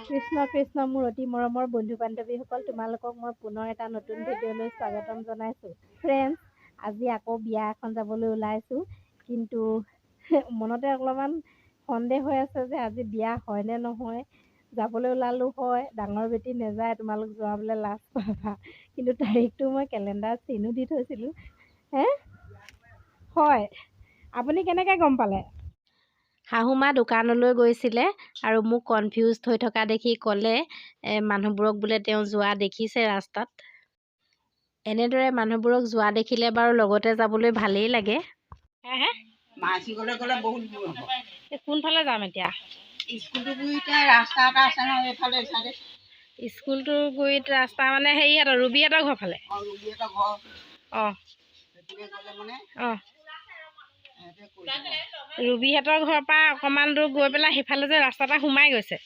কৃষ্ণ কৃষ্ণ মোৰ অতি মৰমৰ বন্ধু বান্ধৱীসকল, তোমালোকক মই পুনৰ এটা নতুন ভিডিঅ'লৈ স্বাগতম জনাইছোঁ। ফ্ৰেণ্ডছ, আজি আকৌ বিয়া এখন যাবলৈ ওলাইছোঁ, কিন্তু মনতে অলপমান সন্দেহ হৈ আছে যে আজি বিয়া হয় নে নহয়। যাবলৈ ওলালোঁ হয়, ডাঙৰ বেটি নেযায়, তোমালোক যোৱাবলৈ লাজ পাবা, কিন্তু তাৰিখটো মই কেলেণ্ডাৰত চিনো দি থৈছিলোঁ। হয়, আপুনি কেনেকৈ গম পালে? শাহুমা দোকানলৈ গৈছিলে আৰু মোক কনফিউজ হৈ থকা দেখি ক'লে মানুহবোৰক বোলে তেওঁ যোৱা দেখিছে ৰাস্তাত। এনেদৰে মানুহবোৰক যোৱা দেখিলে বাৰু লগতে যাবলৈ ভালেই লাগে। মাছিবলৈ গ'লে বহুত দূৰ হ'ব। কোনফালে যাম এতিয়া? স্কুলটোৰ গুৰিতে ৰাস্তা এটা আছে নহয়, এইফালে এইফালে। স্কুলটোৰ গুৰিত ৰাস্তা মানে হেৰিহঁতৰ ৰুবিহঁতৰ ঘৰ ফালে? ৰুবিহঁতৰ ঘৰ। অঁ সেইটোৱে গ'লে মানে অঁ ৰুবিহঁতৰ ঘৰৰ পৰা অকণমান দূৰ গৈ পেলাই সেইফালে যে ৰাস্তা এটা সোমাই গৈছে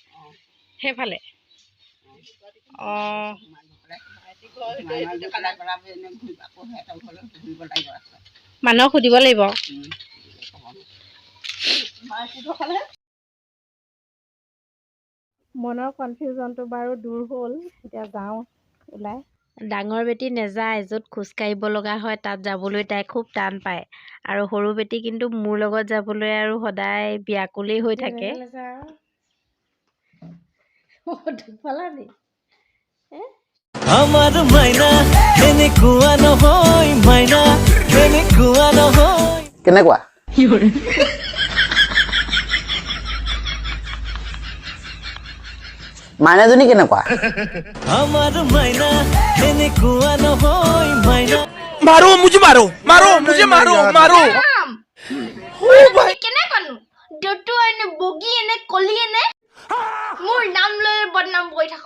সেইফালে। অঁ মানুহক সুধিব লাগিব। মনৰ কনফিউজনটো বাৰু দূৰ হ'ল, এতিয়া যাওঁ ওলাই। ডাঙৰ বেটি নেযায়, য'ত খোজকাঢ়িব লগা হয় তাত যাবলৈ তাই খুব টান পায়, আৰু সৰু বেটি কিন্তু মোৰ লগত যাবলৈ আৰু সদায় ব্যাকুলেই হৈ থাকে। আমাৰ মাইনা এনেকুৱা নহয়, মাইনা এনেকুৱা নহয়। কেনেকুৱা? মাইনাজনী কেনেকুৱা? আমাৰ মাইনা এনেকুৱা নহয়, মাইনা। मारो मुझे मारो मारो मुझे मारो मारो কেনেকুৱানো দেউতো এনে বগী এনে কলি এনে মোৰ নাম লৈ বদনাম কৰি থাক।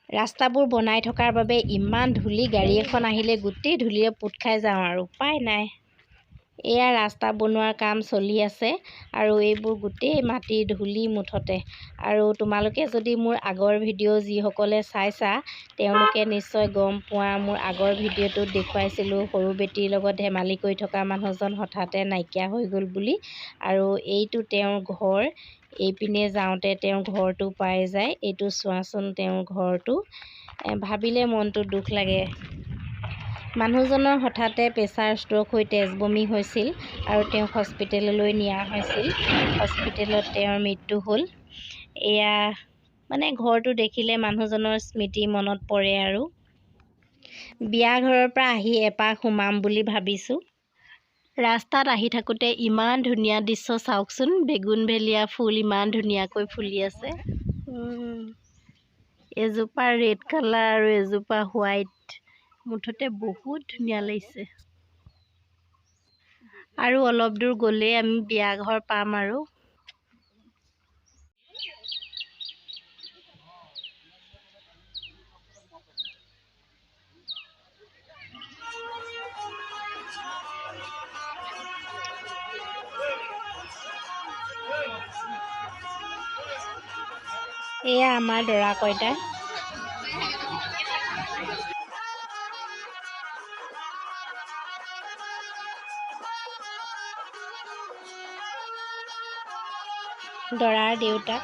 ৰাস্তাবোৰ বনাই থকাৰ বাবে ইমান ধূলি, গাড়ী এখন আহিলে গোটেই ধূলিৰে পোত খাই যাওঁ আৰু উপায় নাই। এয়া ৰাস্তা বনোৱাৰ কাম চলি আছে আৰু এইবোৰ গোটেই মাটি ধূলি মুঠতে। আৰু তোমালোকে যদি মোৰ আগৰ ভিডিঅ' যিসকলে চাইছা তেওঁলোকে নিশ্চয় গম পোৱা, মোৰ আগৰ ভিডিঅ'টোত দেখুৱাইছিলোঁ সৰু বেটীৰ লগত ধেমালি কৰি থকা মানুহজন হঠাতে নাইকিয়া হৈ গ'ল বুলি। আৰু এইটো তেওঁৰ ঘৰ, এইপিনে যাওঁতে তেওঁৰ ঘৰটো পাই যায়। এইটো চোৱাচোন তেওঁৰ ঘৰটো, ভাবিলে মনটো দুখ লাগে। মানুহজনৰ হঠাতে প্ৰেছাৰ ষ্ট্ৰ'ক হৈ তেজ বমি হৈছিল আৰু তেওঁক হস্পিটেললৈ নিয়া হৈছিল। হস্পিটেলত তেওঁৰ মৃত্যু হ'ল। এয়া মানে ঘৰটো দেখিলে মানুহজনৰ স্মৃতি মনত পৰে আৰু। বিয়া ঘৰৰ পৰা আহি এপাক সোমাম বুলি ভাবিছোঁ। ৰাস্তাত আহি থাকোঁতে ইমান ধুনীয়া দৃশ্য চাওকচোন, বেগুনভেলিয়া ফুল ইমান ধুনীয়াকৈ ফুলি আছে। এজোপা ৰেড কালাৰ আৰু এজোপা হোৱাইট, মুঠতে বহুত ধুনীয়া লাগিছে। আৰু অলপ দূৰ গ'লেই আমি বিয়া ঘৰ পাম আৰু। এয়া আমাৰ দৰা কইনা। দৰাৰ দেউতাক।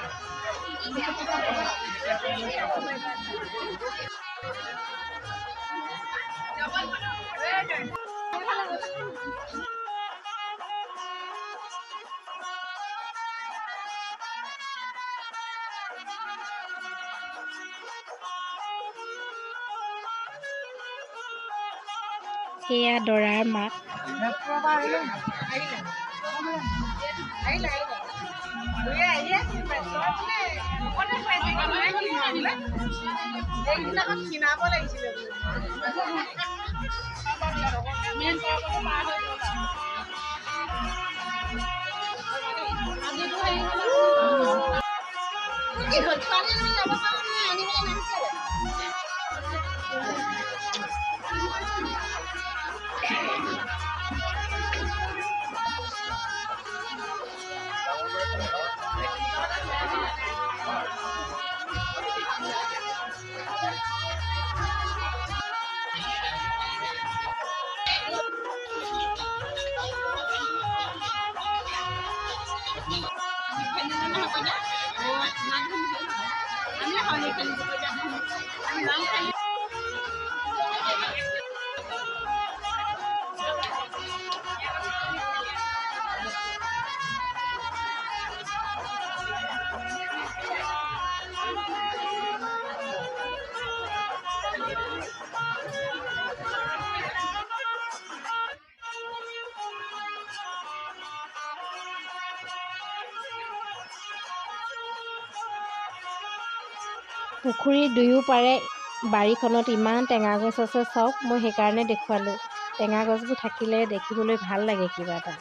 এয়া দৰাৰ মাক। পুখুৰীৰ দুয়ো পাৰে বাৰীখনত ইমান টেঙা গছ আছে চাওক। মই সেইকাৰণে দেখুৱালোঁ। টেঙা গছবোৰ থাকিলে দেখিবলৈ ভাল লাগে কিবা এটা।